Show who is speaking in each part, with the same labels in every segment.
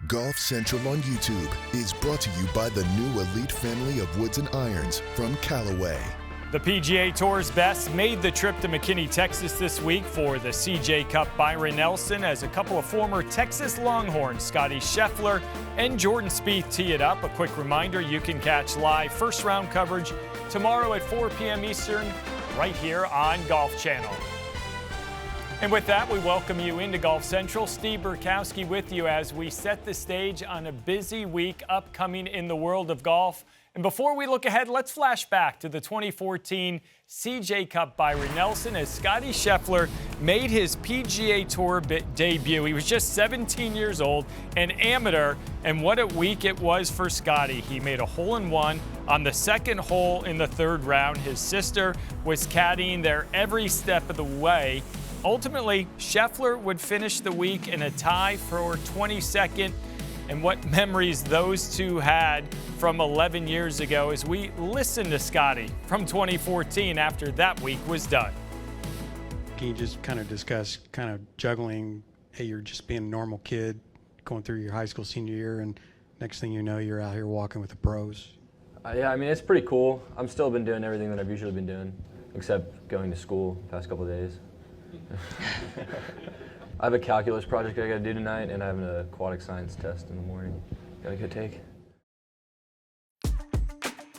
Speaker 1: Golf Central on YouTube is brought to you by the new elite family of woods and irons from Callaway.
Speaker 2: The PGA Tour's best made the trip to McKinney, Texas this week for the CJ Cup. Byron Nelson, as a couple of former Texas Longhorns, Scottie Scheffler and Jordan Spieth, tee it up. A quick reminder, you can catch live first round coverage tomorrow at 4 p.m. Eastern right here on Golf Channel. And with that, we welcome you into Golf Central. Steve Burkowski with you as we set the stage on a busy week upcoming in the world of golf. And before we look ahead, let's flash back to the 2014 CJ Cup. Byron Nelson, as Scottie Scheffler made his PGA Tour debut. He was just 17 years old, an amateur, and what a week it was for Scottie. He made a hole-in-one on the second hole in the third round. His sister was caddying there every step of the way. Ultimately, Scheffler would finish the week in a tie for 22nd. And what memories those two had from 11 years ago as we listen to Scottie from 2014 after that week was done.
Speaker 3: Can you just kind of discuss kind of juggling, hey, you're just being a normal kid going through your high school senior year, and next thing you know, you're out here walking with the pros?
Speaker 4: Yeah, I mean, it's pretty cool. I've still been doing everything that I've usually been doing, except going to school the past couple of days. I have a calculus project I got to do tonight, and I have an aquatic science test in the morning. Got to go take.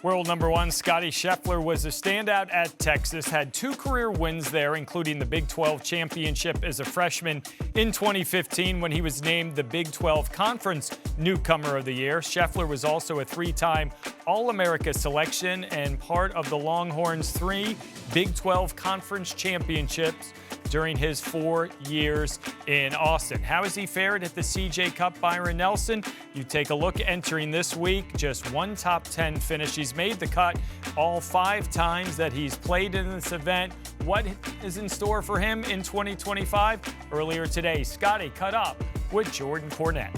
Speaker 2: World number one Scottie Scheffler was a standout at Texas, had 2 career wins there, including the Big 12 championship as a freshman in 2015 when he was named the Big 12 Conference Newcomer of the Year. Scheffler was also a 3-time All-America selection and part of the Longhorns' 3 Big 12 Conference championships during his 4 years in Austin. How has he fared at the CJ Cup, Byron Nelson? You take a look entering this week, just 1 top 10 finish. He's made the cut all 5 times that he's played in this event. What is in store for him in 2025? Earlier today, Scottie cut up with Jordan Cornette.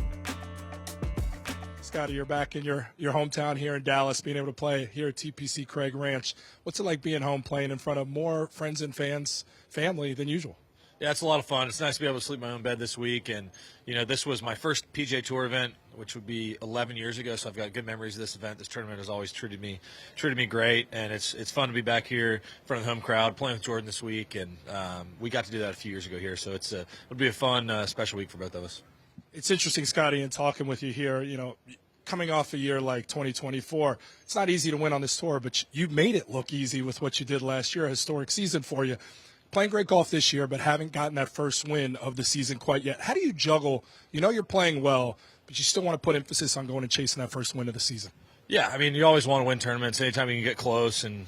Speaker 5: Scottie, you're back in your hometown here in Dallas, being able to play here at TPC Craig Ranch. What's it like being home, playing in front of more friends and fans, family than usual?
Speaker 6: Yeah, it's a lot of fun. It's nice to be able to sleep in my own bed this week. And, you know, this was my first PGA Tour event, which would be 11 years ago. So I've got good memories of this event. This tournament has always treated me great. And it's fun to be back here in front of the home crowd, playing with Jordan this week. And we got to do that a few years ago here. So it'll be a fun, special week for both of us.
Speaker 5: It's interesting, Scottie, in talking with you here, you know, coming off a year like 2024, it's not easy to win on this tour, but you made it look easy with what you did last year, a historic season for you. Playing great golf this year, but haven't gotten that first win of the season quite yet. How do you juggle? You know you're playing well, but you still want to put emphasis on going and chasing that first win of the season. Yeah,
Speaker 6: I mean, you always want to win tournaments. Anytime you can get close and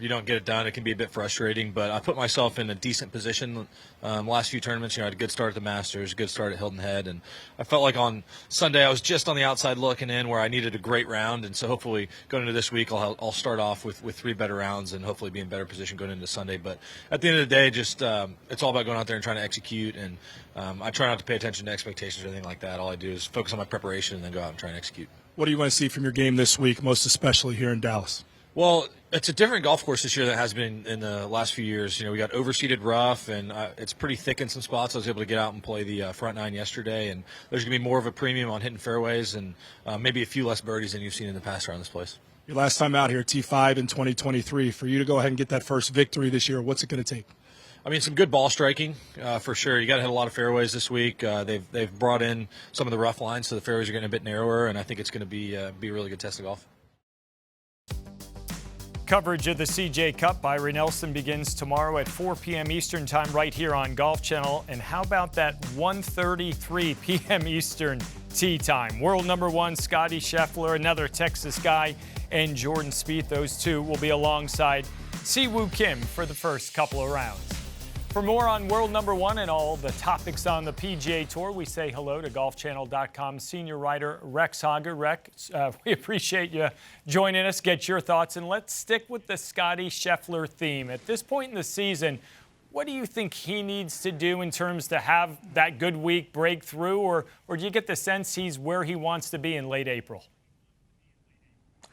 Speaker 6: you don't get it done, it can be a bit frustrating. But I put myself in a decent position last few tournaments. You know, I had a good start at the Masters, a good start at Hilton Head, and I felt like on Sunday I was just on the outside looking in where I needed a great round. And so hopefully going into this week, I'll start off with 3 better rounds and hopefully be in better position going into Sunday. But at the end of the day, just it's all about going out there and trying to execute. And I try not to pay attention to expectations or anything like that. All I do is focus on my preparation and then go out and try and execute.
Speaker 5: What do you want to see from your game this week, most especially here in Dallas?
Speaker 6: Well, it's a different golf course this year than it has been in the last few years. You know, we got overseeded rough, and it's pretty thick in some spots. I was able to get out and play the front 9 yesterday, and there's going to be more of a premium on hitting fairways and maybe a few less birdies than you've seen in the past around this place.
Speaker 5: Your last time out here, T5 in 2023. For you to go ahead and get that first victory this year, what's it going to take?
Speaker 6: I mean, some good ball striking for sure. You got to hit a lot of fairways this week. They've brought in some of the rough lines, so the fairways are getting a bit narrower, and I think it's going to be a really good test of golf.
Speaker 2: Coverage of the CJ Cup. Byron Nelson begins tomorrow at 4 p.m. Eastern time right here on Golf Channel. And how about that 1:33 p.m. Eastern tee time? World number one Scottie Scheffler, another Texas guy, and Jordan Spieth. Those two will be alongside Siwoo Kim for the first couple of rounds. For more on world number one and all the topics on the PGA Tour, we say hello to GolfChannel.com senior writer Rex Hager. Rex, we appreciate you joining us. Get your thoughts, and let's stick with the Scottie Scheffler theme. At this point in the season, what do you think he needs to do in terms to have that good week break through, or do you get the sense he's where he wants to be in late April?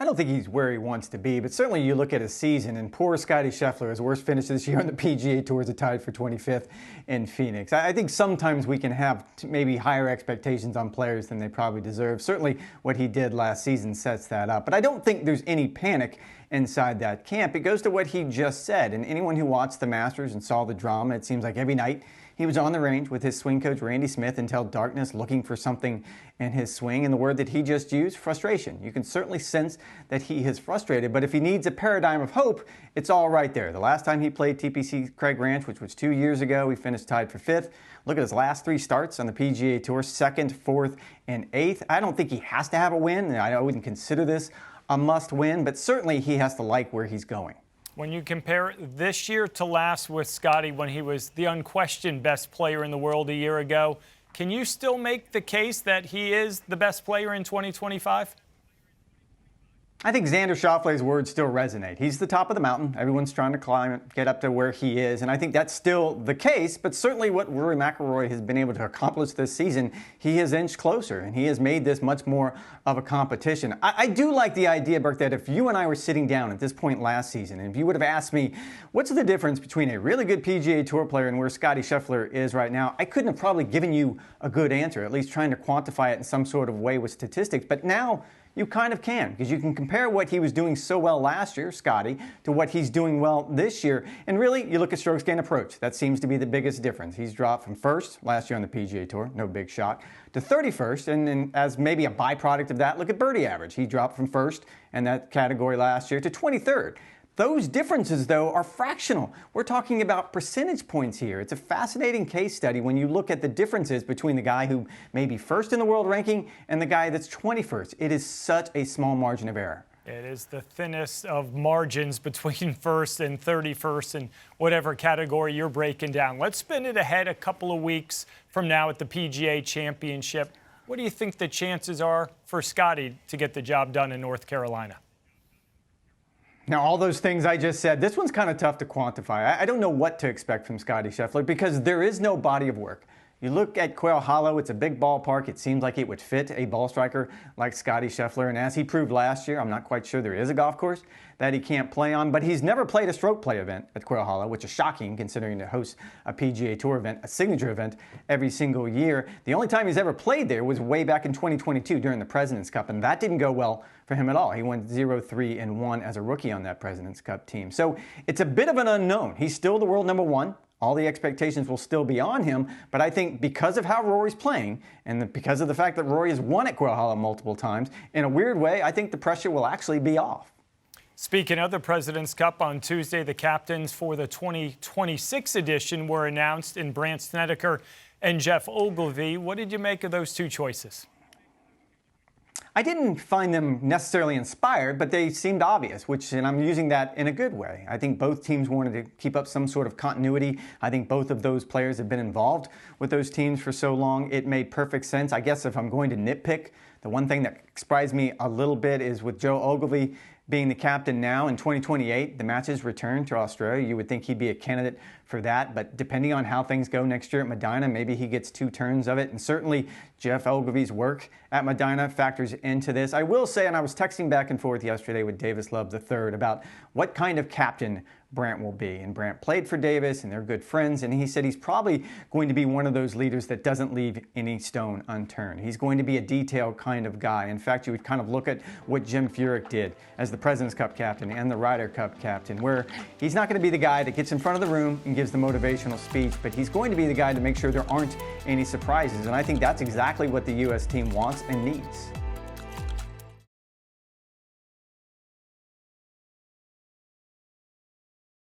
Speaker 7: I don't think he's where he wants to be, but certainly you look at his season, and poor Scottie Scheffler, his worst finish this year on the PGA Tour is tied for 25th in Phoenix. I think sometimes we can have maybe higher expectations on players than they probably deserve. Certainly what he did last season sets that up. But I don't think there's any panic inside that camp. It goes to what he just said, and anyone who watched the Masters and saw the drama, it seems like every night he was on the range with his swing coach, Randy Smith, until darkness, looking for something in his swing. And the word that he just used, frustration. You can certainly sense that he is frustrated, but if he needs a paradigm of hope, it's all right there. The last time he played TPC Craig Ranch, which was 2 years ago, he finished tied for 5th. Look at his last 3 starts on the PGA Tour, 2nd, 4th, and 8th. I don't think he has to have a win. I wouldn't consider this a must win, but certainly he has to like where he's going.
Speaker 2: When you compare this year to last with Scottie when he was the unquestioned best player in the world a year ago, can you still make the case that he is the best player in 2025?
Speaker 7: I think Xander Schauffele's words still resonate. He's the top of the mountain. Everyone's trying to climb it, get up to where he is, and I think that's still the case, but certainly what Rory McIlroy has been able to accomplish this season, he has inched closer, and he has made this much more of a competition. I do like the idea, Burke, that if you and I were sitting down at this point last season, and if you would have asked me, what's the difference between a really good PGA Tour player and where Scottie Scheffler is right now, I couldn't have probably given you a good answer, at least trying to quantify it in some sort of way with statistics, but now you kind of can, because you can compare what he was doing so well last year, Scottie, to what he's doing well this year. And really, you look at strokes gained approach. That seems to be the biggest difference. He's dropped from 1st last year on the PGA Tour, no big shock, to 31st. And as maybe a byproduct of that, look at birdie average. He dropped from 1st in that category last year to 23rd. Those differences, though, are fractional. We're talking about percentage points here. It's a fascinating case study when you look at the differences between the guy who may be 1st in the world ranking and the guy that's 21st. It is such a small margin of error.
Speaker 2: It is the thinnest of margins between 1st and 31st in whatever category you're breaking down. Let's spin it ahead a couple of weeks from now at the PGA Championship. What do you think the chances are for Scottie to get the job done in North Carolina?
Speaker 7: Now, all those things I just said, this one's kind of tough to quantify. I don't know what to expect from Scottie Scheffler because there is no body of work. You look at Quail Hollow, it's a big ballpark. It seems like it would fit a ball striker like Scottie Scheffler. And as he proved last year, I'm not quite sure there is a golf course that he can't play on, but he's never played a stroke play event at Quail Hollow, which is shocking considering to host a PGA Tour event, a signature event, every single year. The only time he's ever played there was way back in 2022 during the President's Cup, and that didn't go well for him at all. He went 0-3-1 as a rookie on that President's Cup team. So it's a bit of an unknown. He's still the world number 1. All the expectations will still be on him, but I think because of how Rory's playing and because of the fact that Rory has won at Quail Hollow multiple times, in a weird way, I think the pressure will actually be off.
Speaker 2: Speaking of the President's Cup, on Tuesday, the captains for the 2026 edition were announced in Brandt Snedeker and Jeff Ogilvy. What did you make of those two choices?
Speaker 7: I didn't find them necessarily inspired, but they seemed obvious, and I'm using that in a good way. I think both teams wanted to keep up some sort of continuity. I think both of those players have been involved with those teams for so long. It made perfect sense. I guess if I'm going to nitpick, the one thing that surprised me a little bit is with Joe Ogilvy being the captain now in 2028, the matches return to Australia. You would think he'd be a candidate for that, but depending on how things go next year at Medina, maybe he gets 2 turns of it, and certainly Jeff Ogilvy's work at Medina factors into this. I will say, and I was texting back and forth yesterday with Davis Love III about what kind of captain Brandt will be, and Brandt played for Davis, and they're good friends, and he said he's probably going to be one of those leaders that doesn't leave any stone unturned. He's going to be a detailed kind of guy. In fact, you would kind of look at what Jim Furyk did as the President's Cup captain and the Ryder Cup captain, where he's not going to be the guy that gets in front of the room and gives the motivational speech, but he's going to be the guy to make sure there aren't any surprises, and I think that's exactly what the U.S. team wants and needs.